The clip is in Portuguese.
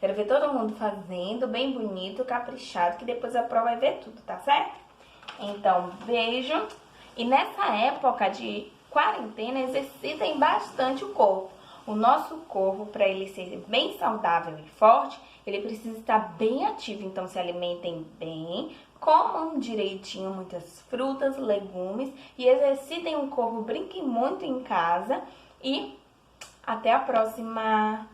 Quero ver todo mundo fazendo, bem bonito, caprichado, que depois a prova vai ver tudo, tá certo? Então, beijo. E nessa época de quarentena, exercitem bastante o corpo. O nosso corpo, para ele ser bem saudável e forte, ele precisa estar bem ativo. Então, se alimentem bem, comam direitinho muitas frutas, legumes e exercitem o corpo, brinquem muito em casa. E até a próxima!